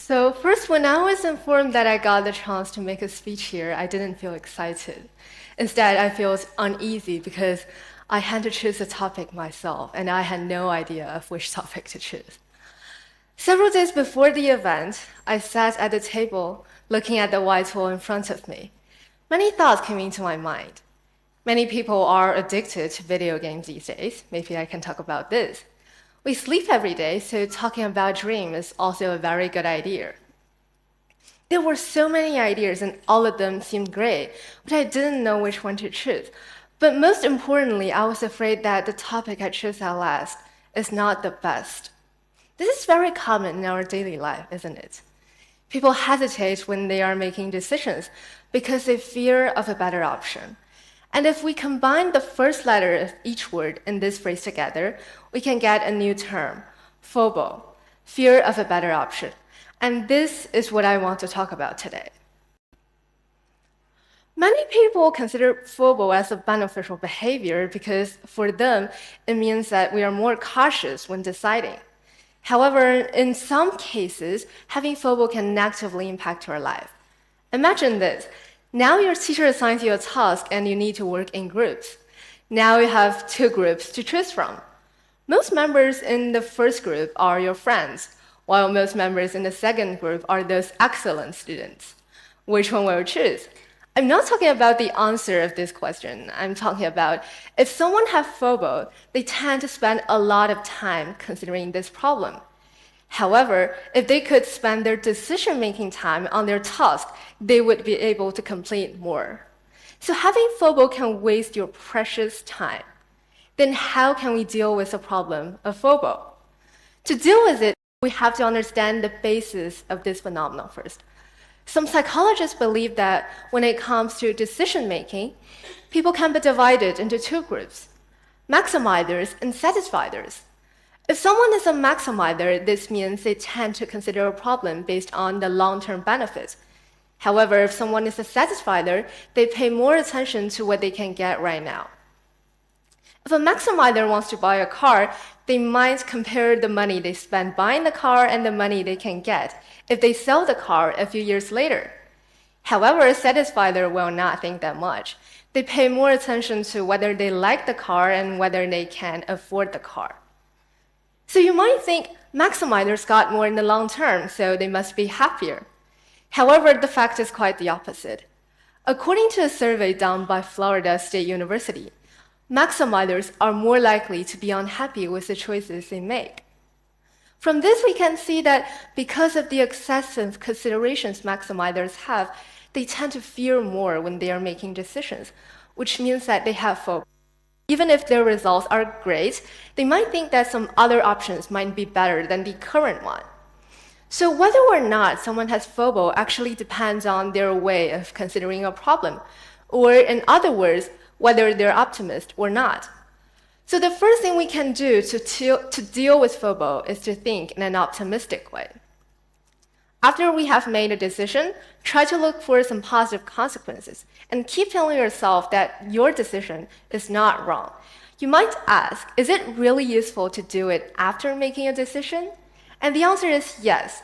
So first, when I was informed that I got the chance to make a speech here, I didn't feel excited. Instead, I felt uneasy because I had to choose a topic myself, and I had no idea of which topic to choose. Several days before the event, I sat at the table looking at the whiteboard in front of me. Many thoughts came into my mind. Many people are addicted to video games these days. Maybe I can talk about this. We sleep every day, so talking about dreams is also a very good idea. There were so many ideas, and all of them seemed great, but I didn't know which one to choose. But most importantly, I was afraid that the topic I chose at last is not the best. This is very common in our daily life, isn't it? People hesitate when they are making decisions because they fear of a better option. And if we combine the first letter of each word in this phrase together, we can get a new term, FOBO, fear of a better option. And this is what I want to talk about today. Many people consider FOBO as a beneficial behavior because for them, it means that we are more cautious when deciding. However, in some cases, having FOBO can negatively impact your life. Imagine this. Now your teacher assigns you a task and you need to work in groups. Now you have two groups to choose from. Most members in the first group are your friends, while most members in the second group are those excellent students. Which one will you choose? I'm not talking about the answer of this question. I'm talking about if someone has FOBO, they tend to spend a lot of time considering this problem. However, if they could spend their decision-making time on their task, they would be able to complete more. So having FOBO can waste your precious time. Then how can we deal with the problem of FOBO? To deal with it, we have to understand the basis of this phenomenon first. Some psychologists believe that when it comes to decision-making, people can be divided into two groups, maximizers and satisfiers. If someone is a maximizer, this means they tend to consider a problem based on the long-term benefits. However, if someone is a satisfier, they pay more attention to what they can get right now. If a maximizer wants to buy a car, they might compare the money they spend buying the car and the money they can get if they sell the car a few years later. However, a satisfier will not think that much. They pay more attention to whether they like the car and whether they can afford the car. So you might think maximizers got more in the long term, so they must be happier. However, the fact is quite the opposite. According to a survey done by Florida State University, maximizers are more likely to be unhappy with the choices they make. From this, we can see that because of the excessive considerations maximizers have, they tend to fear more when they are making decisions, which means that they have FOBO. Even if their results are great, they might think that some other options might be better than the current one. So whether or not someone has FOBO actually depends on their way of considering a problem, or in other words, whether they're optimist or not. So the first thing we can do to deal with FOBO is to think in an optimistic way. After we have made a decision, try to look for some positive consequences and keep telling yourself that your decision is not wrong. You might ask, is it really useful to do it after making a decision? And the answer is yes.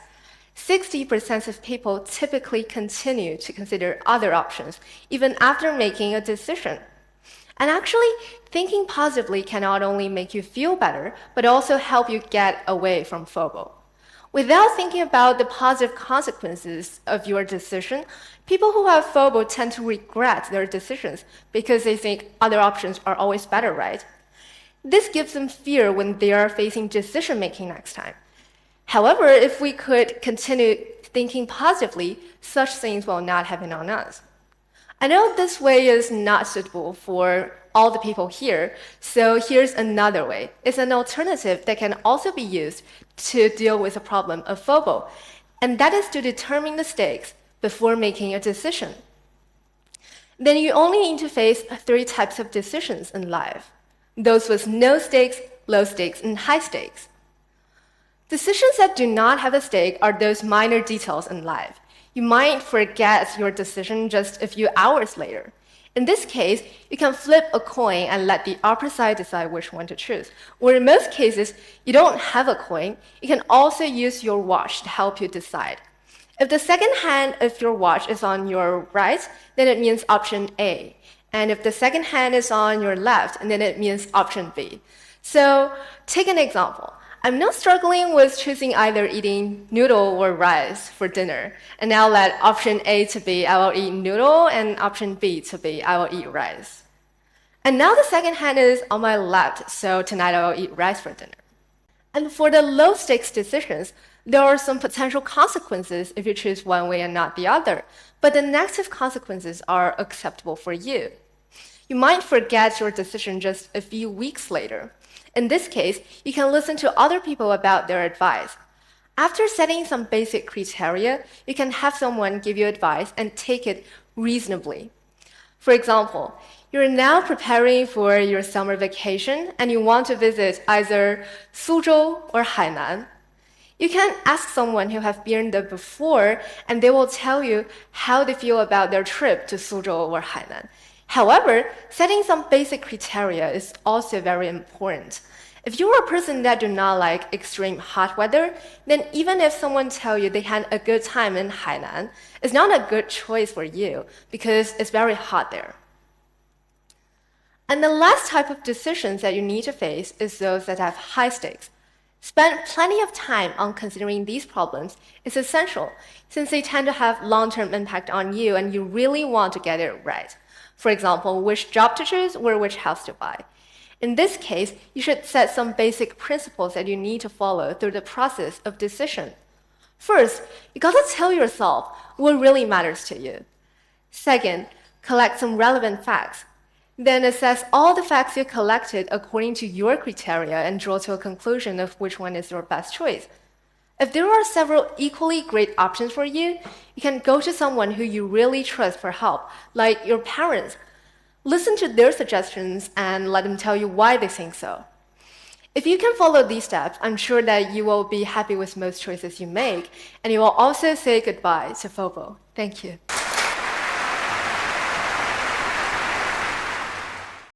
60% of people typically continue to consider other options even after making a decision. And actually, thinking positively can not only make you feel better, but also help you get away from FOBO. Without thinking about the positive consequences of your decision, people who have FOBO tend to regret their decisions because they think other options are always better, right? This gives them fear when they are facing decision-making next time. However, if we could continue thinking positively, such things will not happen on us. I know this way is not suitable for all the people here, so here's another way. It's an alternative that can also be used to deal with the problem of FOBO, and that is to determine the stakes before making a decision. Then you only need to face 3 types of decisions in life: those with no stakes, low stakes, and high stakes. Decisions that do not have a stake are those minor details in life. You might forget your decision just a few hours later. In this case, you can flip a coin and let the opposite side decide which one to choose. Or in most cases, you don't have a coin, you can also use your watch to help you decide. If the second hand of your watch is on your right, then it means option A. And if the second hand is on your left, then it means option B. So take an example. I'm now struggling with choosing either eating noodle or rice for dinner. And I'll let option A to be I will eat noodle and option B to be I will eat rice. And now the second hand is on my left, so tonight I will eat rice for dinner. And for the low-stakes decisions, there are some potential consequences if you choose one way and not the other, but the negative consequences are acceptable for you. You might forget your decision just a few weeks later. In this case, you can listen to other people about their advice. After setting some basic criteria, you can have someone give you advice and take it reasonably. For example, you're now preparing for your summer vacation and you want to visit either Suzhou or Hainan. You can ask someone who has been there before and they will tell you how they feel about their trip to Suzhou or Hainan. However, setting some basic criteria is also very important. If you're a person that do not like extreme hot weather, then even if someone tells you they had a good time in Hainan, it's not a good choice for you because it's very hot there. And the last type of decisions that you need to face is those that have high stakes. Spend plenty of time on considering these problems is essential since they tend to have long-term impact on you and you really want to get it right. For example, which job to choose or which house to buy. In this case, you should set some basic principles that you need to follow through the process of decision. First, you gotta tell yourself what really matters to you. Second, collect some relevant facts. Then assess all the facts you collected according to your criteria and draw to a conclusion of which one is your best choice. If there are several equally great options for you, you can go to someone who you really trust for help, like your parents. Listen to their suggestions and let them tell you why they think so. If you can follow these steps, I'm sure that you will be happy with most choices you make, and you will also say goodbye to FOBO. Thank you.